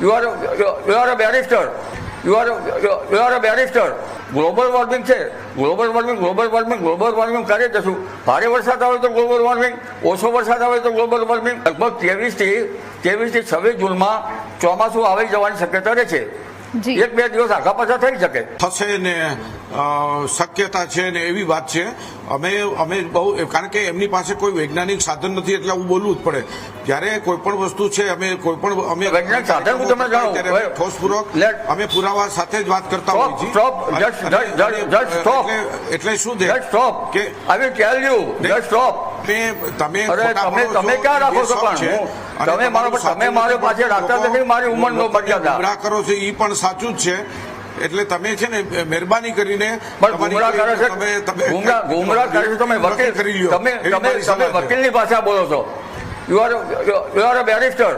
You are a barrister, you are a barrister. Global warming છે, global warming કરી જશું. ભારે વરસાદ આવે તો ગ્લોબલ વોર્મિંગ, ઓછો વરસાદ આવે તો ગ્લોબલ વોર્મિંગ. લગભગ 23 થી 26 જૂનમાં ચોમાસું આવી જવાની શક્યતા રહે છે. 1-2 દિવસ આગા પાછા થઈ શકે. થશે ને શક્યતા છે ને એવી વાત છે. અમે બહુ, કારણ કે એમની પાસે કોઈ વૈજ્ઞાનિક સાધન નથી એટલે હું બોલવું જ પડે. જ્યારે કોઈ પણ વસ્તુ છે અમે વૈજ્ઞાનિક સાધન હું તમને જાણું ઠોસપૂર્વક અમે પુરાવા સાથે જ વાત કરતા હોઈએ છીએ. એટલે શું છે કે I will tell you just stop. તમે ક્યાં રાખો છો? પણ તમે મારી પાસે રાખતા નથી. મારી ઉંમરનો મર્યાદા ગુમરાહ કરો છો એ પણ સાચું જ છે. એટલે તમે છે ને મહેરબાની કરીને ગુમરાહ કરે છે. તમે વકીલ કરી લ્યો. તમે વકીલની ભાષા બોલો છો. You are a barrister.